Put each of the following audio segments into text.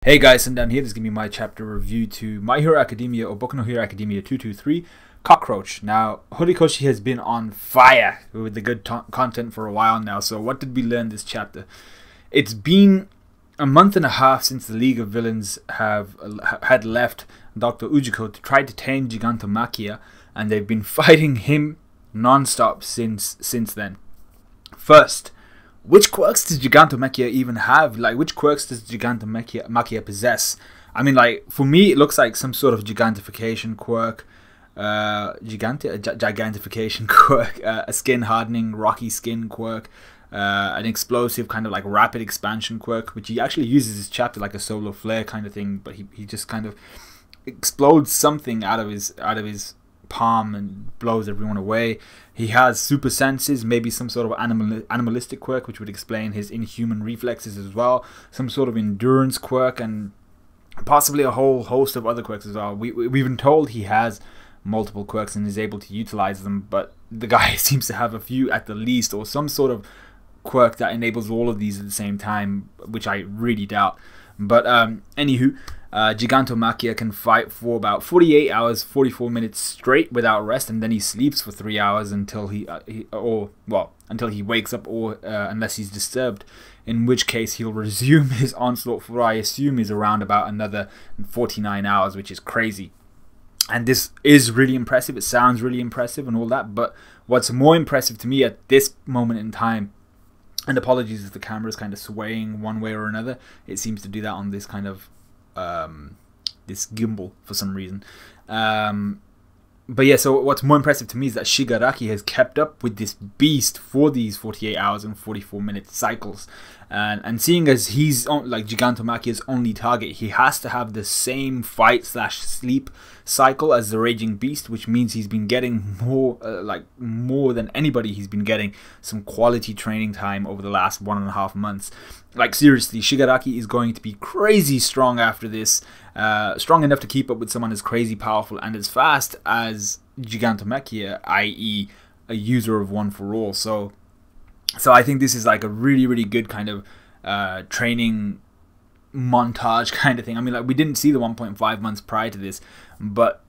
Hey guys, and down here, this is going to be my chapter review to My Hero Academia or Boku no Hero Academia 223 Cockroach. Now, Horikoshi has been on fire with the good content for a while now, so what did we learn this chapter? It's been a month and a half since the League of Villains had left Dr. Ujiko to try to tame Giganta Machia, and they've been fighting him non-stop since then. First, which quirks does Giganta Machia even have? Like, which quirks does Giganta Machia possess? I mean, like, for me, it looks like some sort of gigantification quirk, gigantification quirk, a skin hardening, rocky skin quirk, an explosive kind of like rapid expansion quirk, which he actually uses this chapter like a solar flare kind of thing, but he just kind of explodes something out of his palm and blows everyone away. He has super senses, maybe some sort of animalistic quirk, which would explain his inhuman reflexes as well, some sort of endurance quirk, and possibly a whole host of other quirks as well. We've been told he has multiple quirks and is able to utilize them, but the guy seems to have a few at the least, or some sort of quirk that enables all of these at the same time, which I really doubt. But anywho, Giganta Machia can fight for about 48 hours, 44 minutes straight without rest, and then he sleeps for 3 hours until until he wakes up, or unless he's disturbed, in which case he'll resume his onslaught for, I assume, is around about another 49 hours, which is crazy. And this is really impressive. It sounds really impressive and all that, but what's more impressive to me at this moment in time, and apologies if the camera is kind of swaying one way or another, it seems to do that on this kind of this gimbal for some reason. But yeah, so what's more impressive to me is that Shigaraki has kept up with this beast for these 48 hours and 44 minute cycles, and seeing as he's like Giganta Machia's only target, he has to have the same fight/sleep cycle as the Raging Beast, which means he's been getting more than anybody. He's been getting some quality training time over the last 1.5 months. Like, seriously, Shigaraki is going to be crazy strong after this, strong enough to keep up with someone as crazy powerful and as fast as Giganta Machia, i.e. a user of One for All. So I think this is like a really good kind of training montage kind of thing. I mean, like, we didn't see the 1.5 months prior to this, but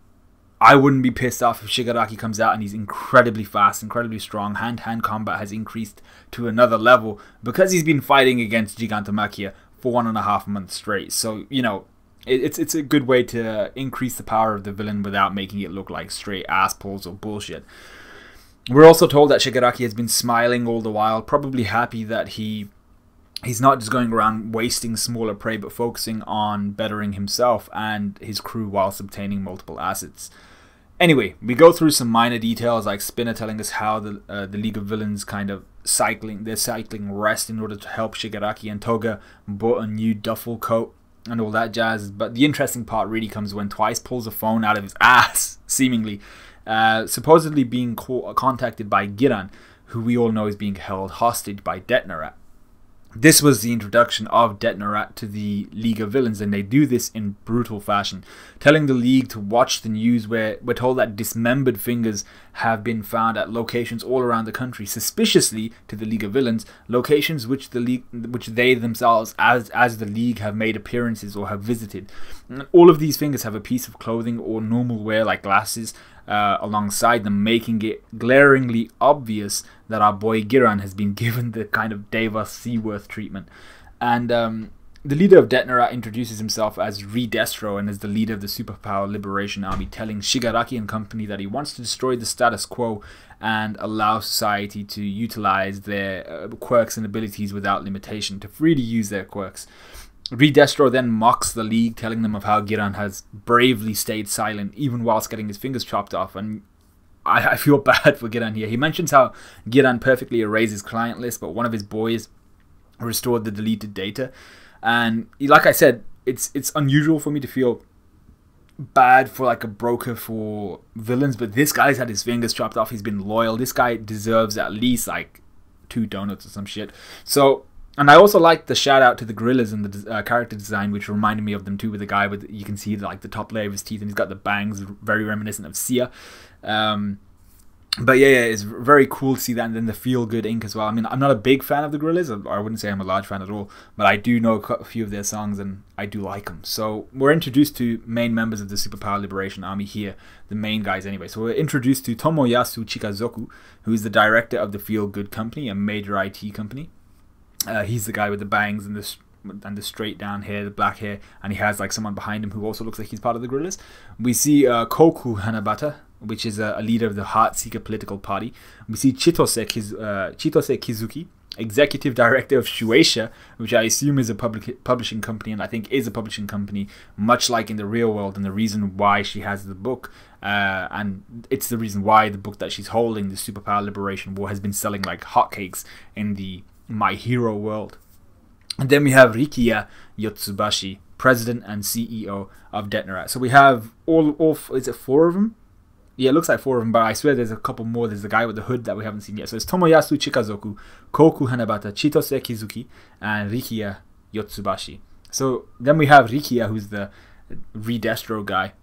I wouldn't be pissed off if Shigaraki comes out and he's incredibly fast, incredibly strong. Hand-to-hand combat has increased to another level because he's been fighting against Giganta Machia for 1.5 months straight. So, you know, it's a good way to increase the power of the villain without making it look like straight ass pulls or bullshit. We're also told that Shigaraki has been smiling all the while, probably happy that he's not just going around wasting smaller prey, but focusing on bettering himself and his crew whilst obtaining multiple assets. Anyway, we go through some minor details, like Spinner telling us how the League of Villains kind of cycling rest in order to help Shigaraki, and Toga bought a new duffel coat and all that jazz. But the interesting part really comes when Twice pulls a phone out of his ass, seemingly, supposedly being contacted by Giran, who we all know is being held hostage by Nara. This was the introduction of Nara to the League of Villains, and they do this in brutal fashion, telling the League to watch the news where we're told that dismembered fingers have been found at locations all around the country, suspiciously to the League of Villains, locations which they themselves as the League have made appearances or have visited. And all of these fingers have a piece of clothing or normal wear like glasses alongside them, making it glaringly obvious that our boy Giran has been given the kind of Deva Seaworth treatment. And the leader of Nara introduces himself as Redestro and as the leader of the Superpower Liberation Army, telling Shigaraki and company that he wants to destroy the status quo and allow society to utilize their quirks and abilities without limitation, to freely use their quirks. Redestro then mocks the League, telling them of how Giran has bravely stayed silent even whilst getting his fingers chopped off. And I feel bad for Giran here. He mentions how Giran perfectly erased his client list, but one of his boys restored the deleted data. And like I said, it's unusual for me to feel bad for like a broker for villains, but this guy's had his fingers chopped off. He's been loyal. This guy deserves at least like 2 donuts or some shit. So, and I also like the shout out to the gorillas and the character design, which reminded me of them too, with the guy with, you can see like the top layer of his teeth, and he's got the bangs, very reminiscent of Sia. But yeah, it's very cool to see that, and then the feel good ink as well. I mean, I'm not a big fan of the Gorillaz, or I wouldn't say I'm a large fan at all, but I do know a few of their songs and I do like them. So we're introduced to main members of the Superpower Liberation Army here, the main guys anyway. So we're introduced to Tomoyasu Chikazoku, who is the director of the Feel Good Company, a major IT company. He's the guy with the bangs and the straight down hair, the black hair, and he has like someone behind him who also looks like he's part of the Gorillaz. We see Koku Hanabata, which is a leader of the Heartseeker political party. We see Chitose Kizuki, executive director of Shueisha, which I assume is a publishing company, and I think is a publishing company, much like in the real world, and the reason why she has the book, and it's the reason why the book that she's holding, the Superpower Liberation War, has been selling like hotcakes in the My Hero world. And then we have Rikiya Yotsubashi, president and CEO of Nara. So we have all is it 4 of them? Yeah, it looks like 4 of them, but I swear there's a couple more. There's the guy with the hood that we haven't seen yet. So it's Tomoyasu Chikazoku, Koku Hanabata, Chitose Kizuki, and Rikiya Yotsubashi. So then we have Rikiya, who's the Redestro guy.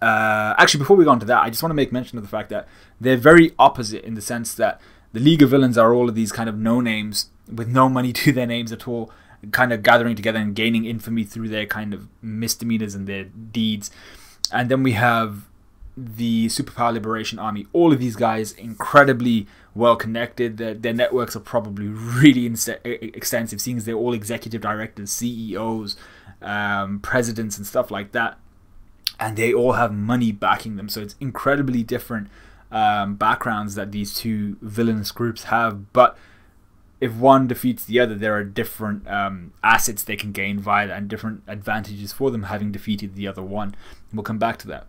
Actually, before we go on to that, I just want to make mention of the fact that they're very opposite in the sense that the League of Villains are all of these kind of no-names with no money to their names at all, kind of gathering together and gaining infamy through their kind of misdemeanors and their deeds. And then we have the Superpower Liberation Army, all of these guys incredibly well connected. Their networks are probably really extensive, seeing as they're all executive directors, CEOs, presidents and stuff like that, and they all have money backing them. So it's incredibly different backgrounds that these two villainous groups have, but if one defeats the other, there are different assets they can gain via that, and different advantages for them having defeated the other one. We'll come back to that.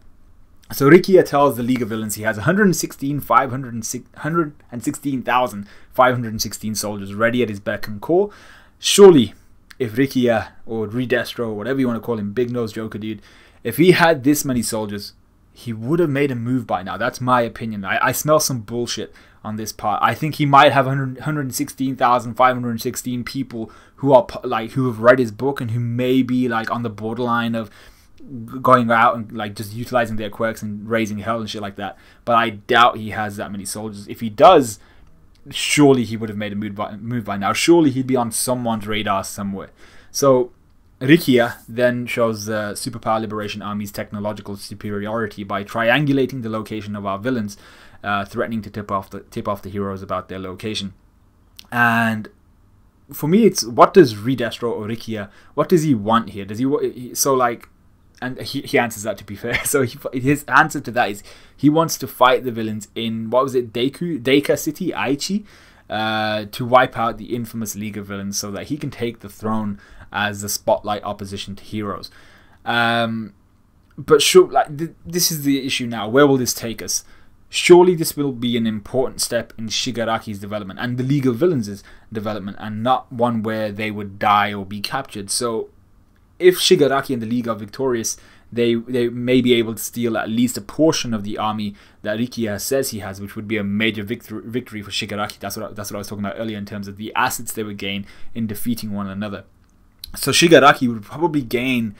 So Rikiya tells the League of Villains he has 116,516 soldiers ready at his beck and call. Surely, if Rikiya, or Redestro, or whatever you want to call him, Big Nose Joker dude, if he had this many soldiers, he would have made a move by now. That's my opinion. I smell some bullshit on this part. I think he might have 116,516 people who are like who have read his book and who may be like on the borderline of going out and like just utilizing their quirks and raising hell and shit like that. But I doubt he has that many soldiers. If he does, surely he would have made a move by now. Surely he'd be on someone's radar somewhere. So Rikiya then shows the Superpower Liberation Army's technological superiority by triangulating the location of our villains, threatening to tip off the heroes about their location. And for me, it's what does Redestro or Rikiya, what does he want here? Does he so like, and he answers that, to be fair. So his answer to that is he wants to fight the villains in, what was it, Deika City, Aichi, to wipe out the infamous League of Villains so that he can take the throne as the spotlight opposition to heroes. But sure, like this is the issue now. Where will this take us? Surely this will be an important step in Shigaraki's development and the League of Villains' development, and not one where they would die or be captured. So if Shigaraki and the League are victorious, they may be able to steal at least a portion of the army that Rikiya says he has, which would be a major victory for Shigaraki. That's what I was talking about earlier in terms of the assets they would gain in defeating one another. So Shigaraki would probably gain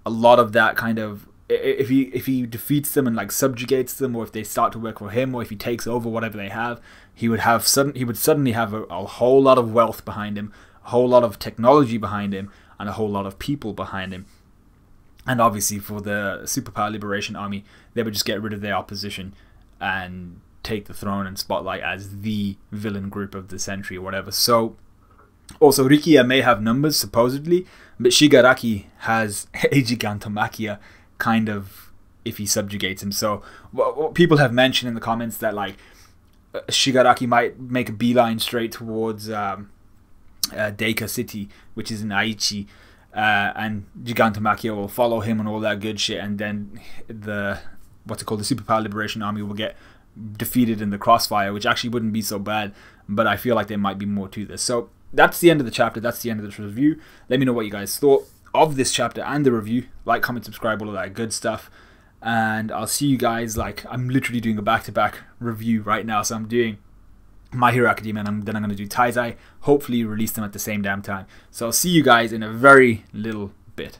a lot of that kind of, if he defeats them and like subjugates them, or if they start to work for him, or if he takes over whatever they have, he would suddenly have a whole lot of wealth behind him, a whole lot of technology behind him, and a whole lot of people behind him. And obviously for the Superpower Liberation Army, they would just get rid of their opposition and take the throne and spotlight as the villain group of the century or whatever. So also Rikiya may have numbers supposedly, but Shigaraki has a Giganta Machia kind of if he subjugates him. So what people have mentioned in the comments that like Shigaraki might make a beeline straight towards Deika City, which is in Aichi, and Giganta Machia will follow him and all that good shit, and then the Superpower Liberation Army will get defeated in the crossfire, which actually wouldn't be so bad, but I feel like there might be more to this. So that's the end of the chapter, that's the end of this review. Let me know what you guys thought of this chapter and the review. Like, comment, subscribe, all of that good stuff, and I'll see you guys. Like, I'm literally doing a back-to-back review right now, so I'm doing My Hero Academia, and then I'm going to do Taizai, hopefully release them at the same damn time. So I'll see you guys in a very little bit.